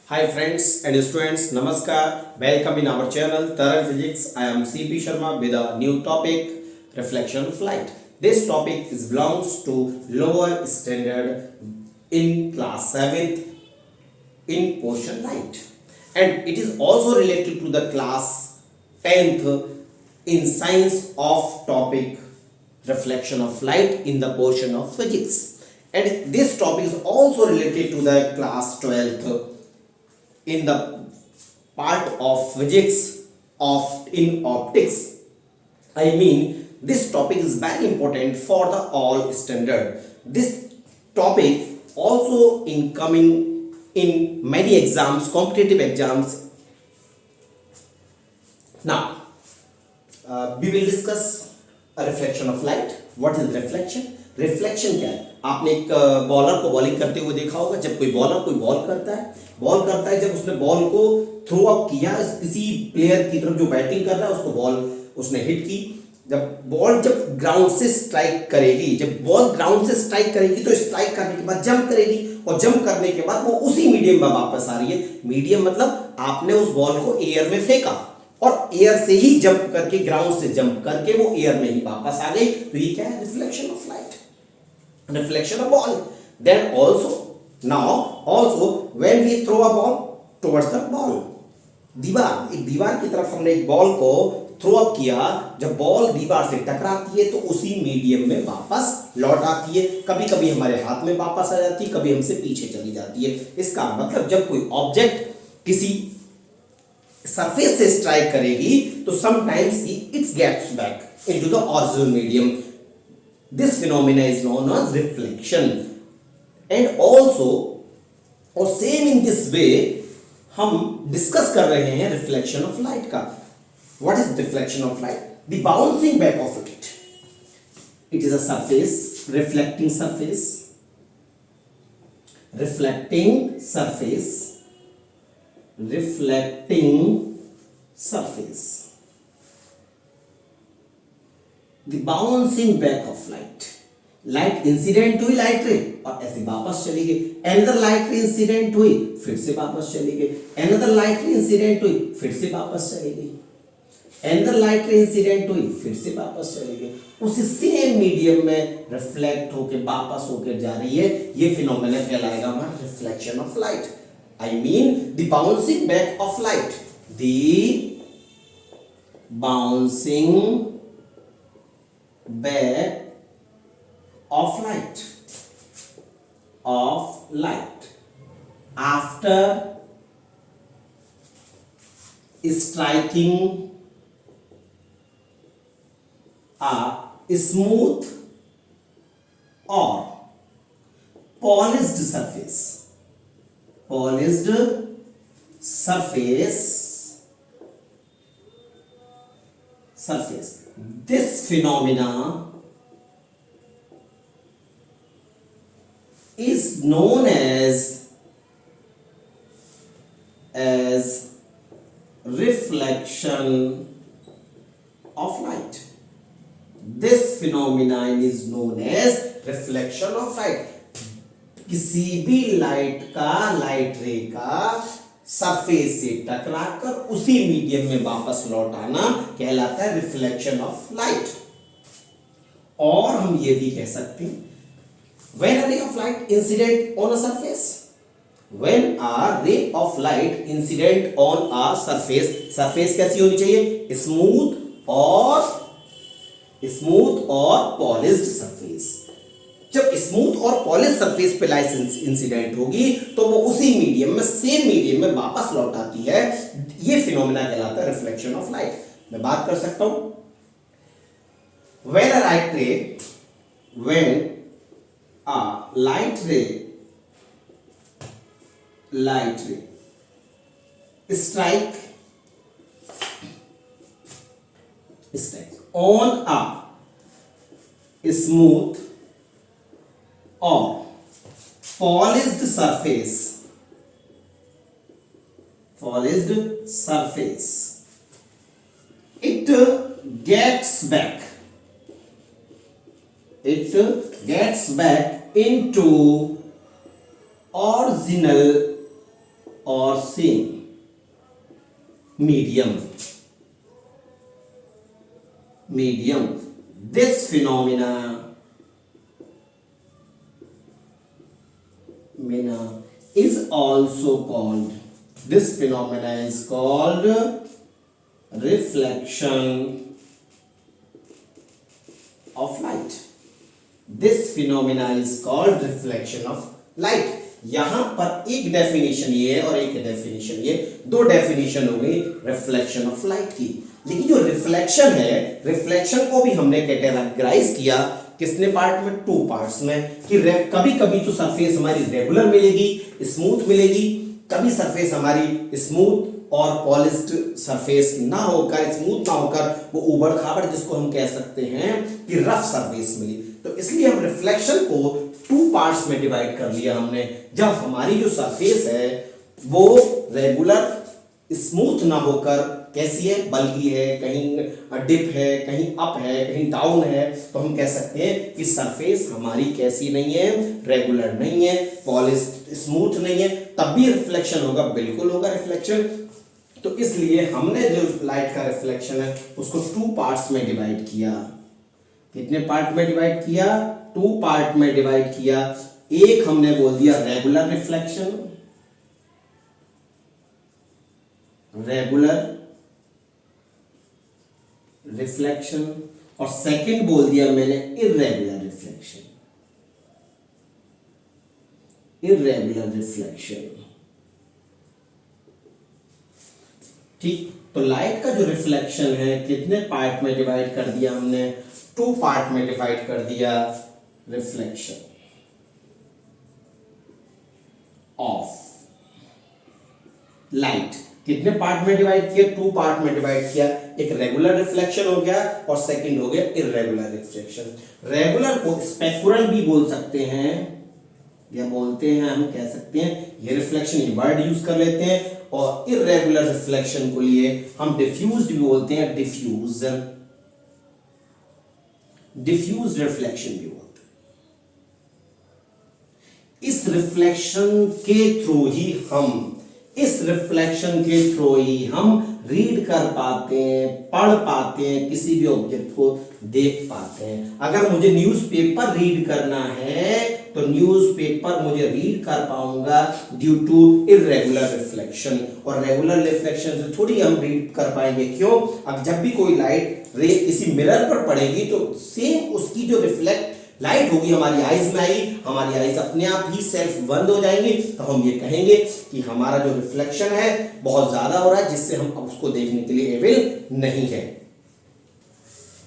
Hi friends and students, Namaskar. Welcome in our channel Taran Physics. I am CP Sharma with a new topic, reflection of light. This topic is belongs to lower standard in class 7th in portion light, and it is also related to the class 10th in science of topic reflection of light in the portion of physics, and this topic is also related to the class 12th in the part of physics of in optics. I mean, this topic is very important for the all standard. This topic also incoming in many exams, competitive exams. Now, we will discuss a reflection of light. What is reflection? Reflection क्या है? आपने एक bowler को bowling करते हुए देखा होगा. जब कोई बॉलर कोई बॉल करता है, जब उसने बॉल को थ्रो अप किया किसी प्लेयर की तरफ जो बैटिंग कर रहा है, उसको बॉल उसने हिट की. जब ग्राउंड से स्ट्राइक करेगी, जब बॉल ग्राउंड से स्ट्राइक करेगी तो स्ट्राइक करने के बाद जंप करेगी, और जंप करने के बाद वो उसी मीडियम में वापस आ रही है. मीडियम मतलब आपने उस बॉल को एयर में फेंका और एयर से ही जंप करके, ग्राउंड से जंप करके वो एयर में ही वापस आ गई. तो ये क्या है? Reflection of light, reflection of ball. Then also when we throw a ball towards the ball, एक दीवार की तरफ हमने एक बॉल को थ्रो अप किया, जब बॉल दीवार से टकराती है तो उसी मीडियम में वापस लौट आती है. कभी कभी हमारे हाथ में वापस आ जाती है, कभी हमसे पीछे चली जाती है. इसका मतलब जब कोई ऑब्जेक्ट किसी सरफेस से स्ट्राइक करेगी तो sometimes it gets back into the original medium. This phenomena is known as reflection. And also, और same in this way, हम डिस्कस कर रहे हैं रिफ्लेक्शन ऑफ लाइट का. What is reflection of light? The bouncing back of light. It is a surface, reflecting surface, the bouncing back of light incident हुई, light रे, और ऐसे वापस चली गई. अनदर लाइट रे इंसिडेंट हुई, फिर से वापस चली गई. अनदर लाइट रे इंसिडेंट हुई, फिर से वापस चली गई. अनदर लाइट रे इंसिडेंट हुई, फिर से वापस चली गई. उसी सेम मीडियम में रिफ्लेक्ट होके वापस होकर जा रही है. ये फिनोमेना कहलाएगा हमारा reflection of light. I mean the bouncing back of light. The bouncing back of light after striking a smooth or polished surface. This phenomena is known as reflection of light. This phenomenon is known as reflection of light. किसी भी light रे का surface से टकराकर उसी medium में वापस लौट आना कहलाता है रिफ्लेक्शन ऑफ लाइट. और हम ये भी कह सकते हैं when a ray of light incident on a surface, when a ray of light incident on a surface कैसी होनी चाहिए? स्मूथ और पॉलिश्ड सरफेस. जब स्मूथ और पॉलिश सरफेस पे लाइट इंसिडेंट होगी तो वो उसी मीडियम में, सेम मीडियम में वापस लौट आती है. ये फिनोमेना कहलाता है रिफ्लेक्शन ऑफ लाइट. मैं बात कर सकता हूं when a light ray strike on a smooth or polished surface, it gets back into original और same medium. This phenomena is also called, this phenomena is called reflection of light. This phenomena is called reflection of light. यहां पर एक definition ये है और एक definition ये, दो डेफिनेशन हो गई रिफ्लेक्शन ऑफ लाइट की। लेकिन जो रिफ्लेक्शन है, रिफ्लेक्शन को भी हमने कैटेगराइज किया किसने पार्ट में, टू पार्ट्स में, कि कभी कभी तो सरफेस हमारी रेगुलर मिलेगी, स्मूथ मिलेगी, कभी सरफेस हमारी स्मूथ और पॉलिश्ड सरफेस ना होकर, स्मूथ ना होकर वो उबड़ खाबड़, जिसको हम कह सकते हैं कि रफ सरफेस मिली। तो इसलिए हम रिफ्लेक्शन को टू पार्ट्स में डिवाइड कर लिया हमने। जब हमारी जो सरफेस है वो रेगुलर स्मूथ ना होकर कैसी है, बल्कि है, कहीं डिप है, कहीं अप है, कहीं डाउन है, तो हम कह सकते हैं कि सरफेस हमारी कैसी नहीं है, रेगुलर नहीं है, पॉलिश्ड स्मूथ नहीं है, तब भी रिफ्लेक्शन होगा, बिल्कुल होगा रिफ्लेक्शन। तो इसलिए हमने जो लाइट का रिफ्लेक्शन है उसको टू पार्ट्स में डिवाइड किया। कितने पार्ट में डिवाइड किया, टू पार्ट में डिवाइड किया। एक हमने बोल दिया रेगुलर रिफ्लेक्शन, रेगुलर रिफ्लेक्शन, और सेकंड बोल दिया मैंने इर्रेगुलर रिफ्लेक्शन, इर्रेगुलर रिफ्लेक्शन। ठीक, तो लाइट का जो रिफ्लेक्शन है कितने पार्ट में डिवाइड कर दिया हमने, टू पार्ट में डिवाइड कर दिया। रिफ्लेक्शन ऑफ लाइट कितने पार्ट में डिवाइड किया, टू पार्ट में डिवाइड किया। एक रेगुलर रिफ्लेक्शन हो गया और सेकंड हो गया इर्रेगुलर रिफ्लेक्शन। रेगुलर को स्पेक्युलर भी बोल सकते हैं, या बोलते हैं, हम कह सकते हैं ये रिफ्लेक्शन, ये वर्ड यूज कर लेते हैं। और इर्रेगुलर रिफ्लेक्शन को लिए हम डिफ्यूज्ड भी बोलते हैं, डिफ्यूज्ड रिफ्लेक्शन भी बोलते हैं। इस रिफ्लेक्शन के थ्रू ही हम, इस रिफ्लेक्शन के थ्रू ही हम रीड कर पाते हैं, पढ़ पाते हैं, किसी भी ऑब्जेक्ट को देख पाते हैं। अगर मुझे न्यूज़पेपर रीड करना है तो न्यूज़पेपर मुझे रीड कर पाऊंगा ड्यू टू इर्रेगुलर रिफ्लेक्शन, और रेगुलर रिफ्लेक्शन से थोड़ी हम रीड कर पाएंगे। क्यों? अब जब भी कोई लाइट रे किसी मिरर पर पड़ेगी तो सेम उसकी जो रिफ्लेक्ट लाइट होगी हमारी आईज में आई, हमारी आईज अपने आप ही सेल्फ बंद हो जाएंगी, तो हम ये कहेंगे कि हमारा जो रिफ्लेक्शन है बहुत ज्यादा हो रहा है, जिससे हम अब उसको देखने के लिए एबल नहीं है।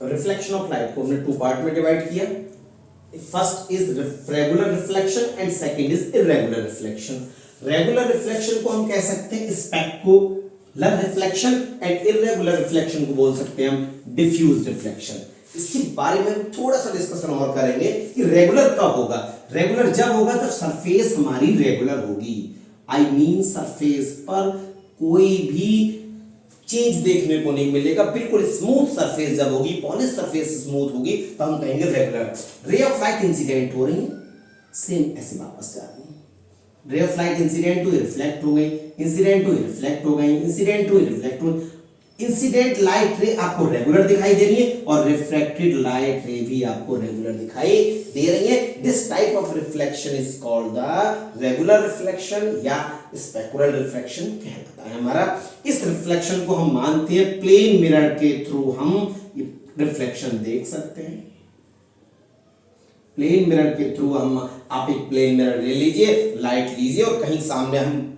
रिफ्लेक्शन ऑफ लाइट को हमने टू पार्ट में डिवाइड किया। First is regular reflection and second is irregular reflection. Regular reflection को हम कह सकते हैं specular reflection and irregular reflection को बोल सकते हैं हम डिफ्यूज रिफ्लेक्शन। इसके बारे में थोड़ा सा डिस्कशन और करेंगे कि रेगुलर कब होगा। रेगुलर जब होगा जब सरफेस हमारी रेगुलर होगी, आई मीन सरफेस पर कोई भी चेंज देखने को नहीं मिलेगा, बिल्कुल स्मूथ सरफेस जब होगी, पॉलिश सरफेस स्मूथ होगी, तो हम कहेंगे रेगुलर। रे ऑफ लाइट इंसिडेंट हो रही है, सेम ऐसे वापस जा रही है। Ray of light incident to reflect हो गई, इंसिडेंट टू रिफ्लेक्ट हो गई, इंसिडेंट टू रिफ्लेक्ट हो। इंसिडेंट लाइट रे आपको रेगुलर दिखाई दे रही है और रिफ्लेक्टेड लाइट रे भी आपको रेगुलर दिखाई दे रही है। This type of reflection is called the regular reflection या स्पेक्युलर रिफ्लेक्शन कहलाता है हमारा। इस रिफ्लेक्शन को हम मानते हैं प्लेन मिरर के थ्रू हम रिफ्लेक्शन देख सकते हैं। प्लेन मिरर के थ्रू हम, आप एक प्लेन मिरर ले लीजिए, लाइट लीजिए और कहीं सामने, हम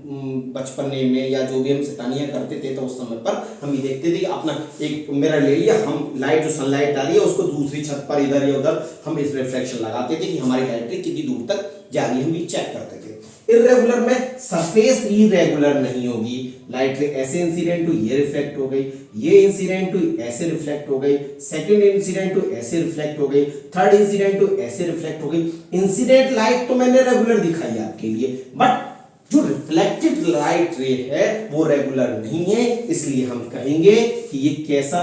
बचपन में या जो भी हम शैतानियां करते थे तो उस समय पर हम ये देखते थे कि अपना एक मिरर ले लिया, हम लाइट जो सनलाइट आ रही है उसको दूसरी छत पर इधर या उधर हम इस रिफ्लेक्शन लगाते थे कि हमारी लाइट कितनी दूर तक जा रही है, हम ये चेक करते थे। इर्रेगुलर में सरफेस इर्रेगुलर नहीं होगी, लाइट रे ऐसे इंसिडेंट टू ये रिफ्लेक्ट हो गई, ये इंसिडेंट टू ऐसे रिफ्लेक्ट हो गई, सेकंड इंसिडेंट टू ऐसे रिफ्लेक्ट हो गई, थर्ड इंसिडेंट टू ऐसे रिफ्लेक्ट हो गई। इंसिडेंट लाइट तो मैंने रेगुलर दिखाई आपके लिए, बट जो रिफ्लेक्टेड लाइट रे है वो रेगुलर नहीं है, इसलिए हम कहेंगे कि ये कैसा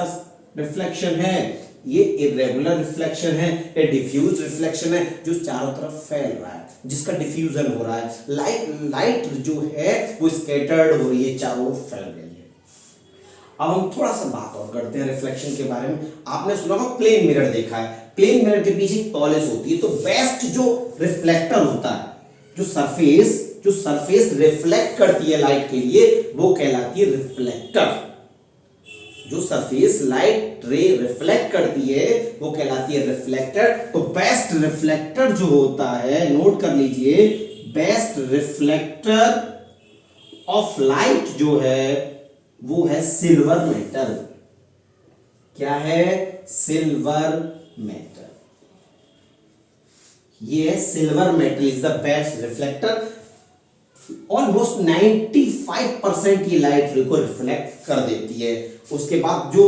रिफ्लेक्शन है, ये इरेगुलर रिफ्लेक्शन है, ये डिफ्यूज रिफ्लेक्शन है जो चारों तरफ फैल रहा है, जिसका डिफ्यूजन हो रहा है। लाइट जो है वो स्कैटर्ड हो रही है, चारों ओर फैल रही है। अब हम थोड़ा सा बात और करते हैं रिफ्लेक्शन के बारे में। आपने सुना होगा प्लेन मिरर देखा है, प्लेन मिरर के पीछे पॉलिश होती है, तो बेस्ट जो रिफ्लेक्टर होता है, जो सरफेस रिफ्लेक्ट करती है लाइट के लिए, वो कहलाती है रिफ्लेक्टर। जो सरफेस लाइट रे रिफ्लेक्ट करती है वो कहलाती है रिफ्लेक्टर। तो बेस्ट रिफ्लेक्टर जो होता है, नोट कर लीजिए, बेस्ट रिफ्लेक्टर ऑफ लाइट जो है वो है सिल्वर मेटल। क्या है? Silver metal. ये है silver metal is the best reflector. Almost 95% ये लाइट रे को रिफ्लेक्ट कर देती है। उसके बाद जो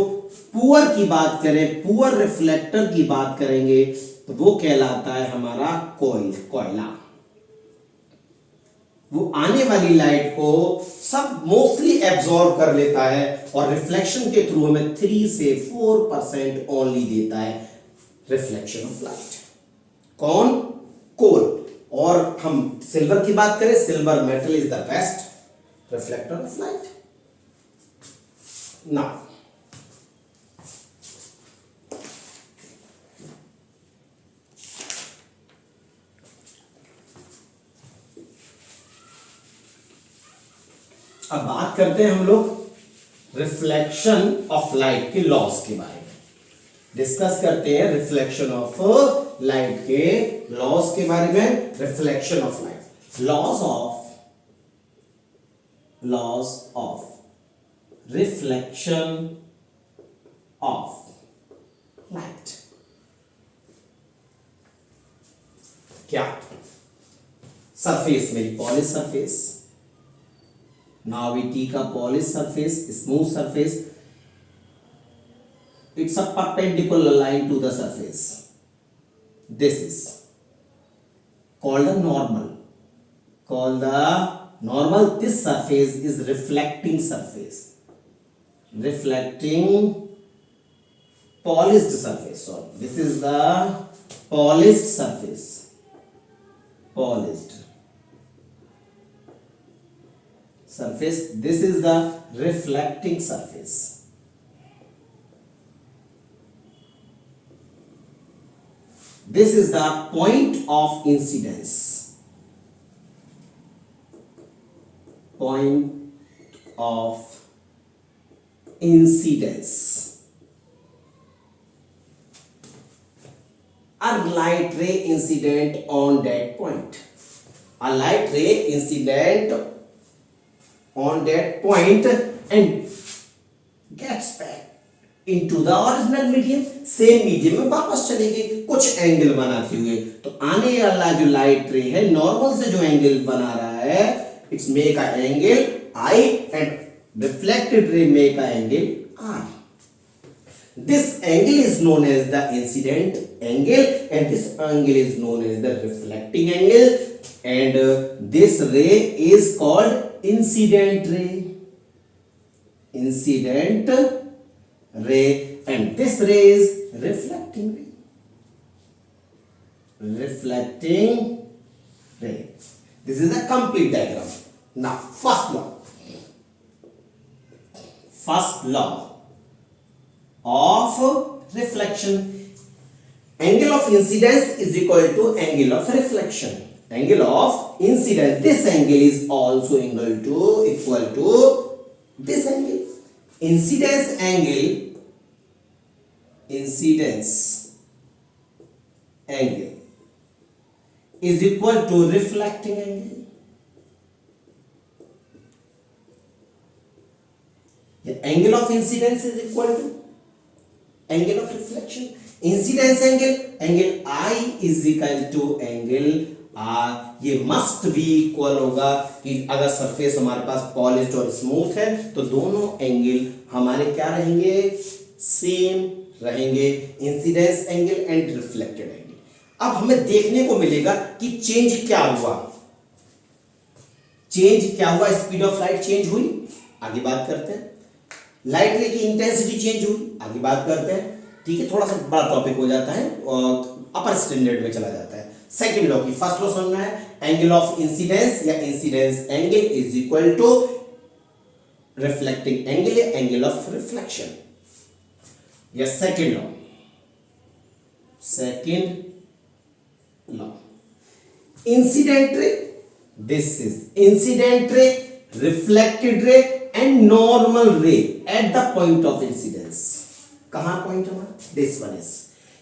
पुअर की बात करें, पुअर रिफ्लेक्टर की बात करेंगे, तो वो कहलाता है हमारा कोयला। वो आने वाली लाइट को सब मोस्टली एब्जॉर्ब कर लेता है और रिफ्लेक्शन के थ्रू हमें 3 से 4% ओनली देता है रिफ्लेक्शन ऑफ लाइट। कौन? कोल। और हम सिल्वर की बात करें, silver metal is the best reflector of light. Now अब बात करते हैं हम लोग रिफ्लेक्शन ऑफ लाइट के लॉस के बारे में। डिस्कस करते हैं रिफ्लेक्शन ऑफ लाइट के लॉस के बारे में। Reflection of light, loss of reflection of light. क्या? सरफेस मेरी polish surface, now we take a polished surface, smooth surface, it's a perpendicular line to the surface. This is called the normal. This surface is reflecting surface, reflecting polished surface. Sorry, this is the polished surface, polished surface. This is the reflecting surface. This is the point of incidence. Point of incidence. A light ray incident on that point. A light ray incident on that point and gets back into the original medium. Same medium में वापस चलेगी कुछ angle बनाते हुए। तो आने वाला जो लाइट रे है नॉर्मल से जो एंगल बना रहा है, it's make a angle I and reflected ray make a angle R. This angle is known as the incident angle and this angle is known as the reflecting angle, and this ray is called incident ray. Incident ray, and this ray is reflecting ray. Reflecting ray. This is a complete diagram. Now first law of reflection. Angle of incidence is equal to angle of reflection. Angle of incidence, this angle is also equal to this angle. Incidence angle is equal to reflecting angle. The angle of incidence is equal to angle of reflection. Incidence angle I is equal to angle R. ये must भी equal होगा कि अगर surface हमारे पास polished और smooth है तो दोनों एंगल हमारे क्या रहेंगे? सेम रहेंगे, incidence angle and reflected angle. अब हमें देखने को मिलेगा कि चेंज क्या हुआ। स्पीड ऑफ लाइट चेंज हुई, आगे बात करते हैं। लाइट रे की इंटेंसिटी चेंज हुई, आगे बात करते हैं। ठीक है, थोड़ा सा बड़ा टॉपिक हो जाता है और अपर स्टैंडर्ड में चला जाता है। सेकंड लॉ की फर्स्ट लॉ समझना है, एंगल ऑफ इंसिडेंस या incidence angle is equal to reflecting angle या एंगल ऑफ रिफ्लेक्शन। या second law incident ray, this is incident ray, reflected ray and normal ray at the point of incidence. कहां point हमारा, this one is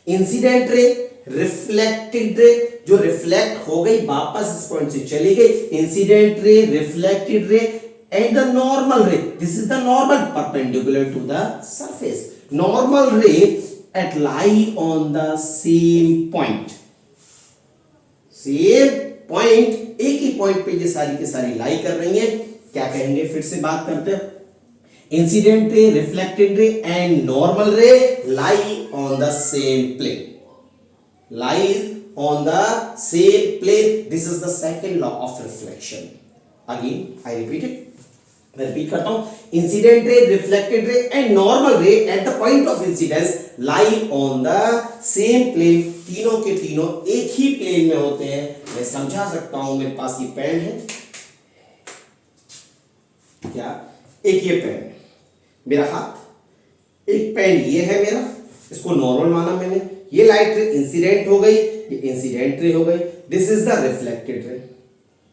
incident ray, reflected ray जो reflect हो गई वापस इस point से चली गई, incident ray, reflected ray and the normal ray, this is the normal perpendicular to the surface. Normal ray at lie on the same point, same point, एक ही पॉइंट पे ये सारी की सारी लाई कर रही है। क्या कहेंगे, फिर से बात करते हैं, incident ray, reflected ray and normal ray lie on the same plane, lies on the same plane. This is the second law of reflection. Again I repeat it, मैं repeat करता हूं, incident ray, reflected ray and normal ray at the point of incidence lie on the same plane. तीनों के तीनों एक ही plane में होते हैं। मैं समझा सकता हूं, मेरे पास ये पेन है, क्या एक ये पेन है मेरा हाथ, एक पेन ये है मेरा, इसको नॉर्मल माना मैंने, ये लाइट रे इंसिडेंट हो गई, ये इंसिडेंट रे हो गई, this is the reflected ray,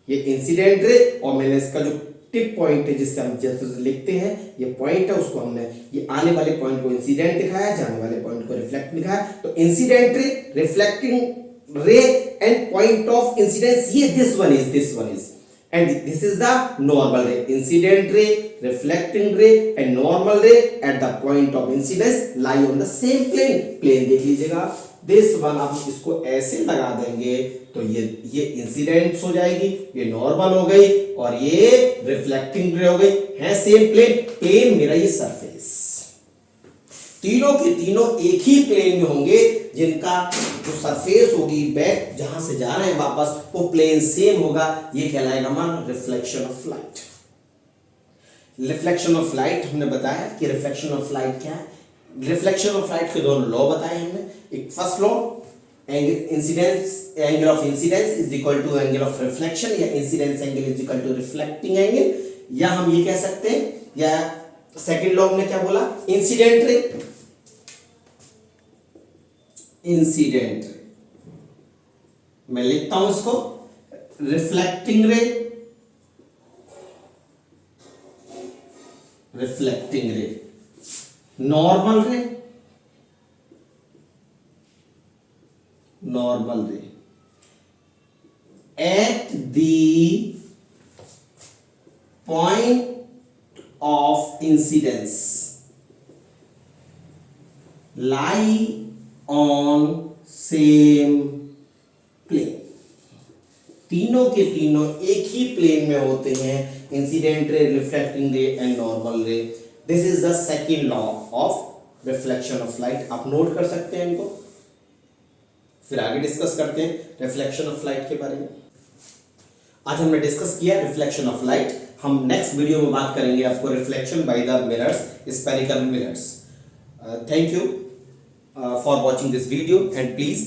ये इंसिडेंट रे और मैंने इसका जो टिप पॉइंट है जिससे हम जैसे लिखते हैं ये पॉइंट है, उसको हमने ये आने वाले पॉइंट को इंसिडेंट दिखाया, जाने वाले पॉइंट को रिफ्लेक्ट दिखाया। तो इंसिडेंट रे, रिफ्लेक्टिंग रे एंड पॉइंट ऑफ इंसिडेंस, ये this one is and this is the normal ray, incident ray, reflecting ray and normal ray at the point of incidence lie on the same plane. plane देख लीजिएगा, this one आप इसको ऐसे लगा देंगे तो ये इंसिडेंट हो जाएगी, ये नॉर्मल हो गई और ये रिफ्लेक्टिंग रे हो गई, है सेम प्लेन। प्लेन मेरा ये सरफेस, तीनों के तीनों एक ही प्लेन में होंगे, जिनका जो सरफेस होगी बैक जहां से जा रहे हैं वापस वो प्लेन सेम होगा। ये कहलाएगा हमारा reflection of light. Reflection of light हमने बताया कि रिफ्लेक्शन ऑफ लाइट क्या है। रिफ्लेक्शन ऑफ लाइट के दोनों लॉ बताए हमने। एक first law, angle of incidence is equal to angle of reflection, या incidence angle is equal to reflecting angle, या हम ये कह सकते हैं, या सेकेंड लॉ ने क्या बोला, इंसिडेंट रे, इंसिडेंट रे, मैं लिखता हूं इसको रिफ्लेक्टिंग रे, रिफ्लेक्टिंग रे, normal ray, normal ray at the point of incidence lie on same plane. तीनों के तीनों एक ही प्लेन में होते हैं, इंसिडेंट रे, रिफ्लेक्टिंग रे and normal ray. This is the second law of reflection of light. आप नोट कर सकते हैं इनको, फिर आगे डिस्कस करते हैं रिफ्लेक्शन ऑफ लाइट के बारे में। आज हमने डिस्कस किया रिफ्लेक्शन ऑफ लाइट। हम नेक्स्ट वीडियो में बात करेंगे आपको reflection by the mirrors, spherical mirrors. Thank you for watching this video and please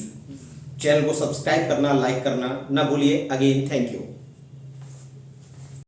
channel को सब्सक्राइब करना, लाइक करना ना भूलिए। Again thank you.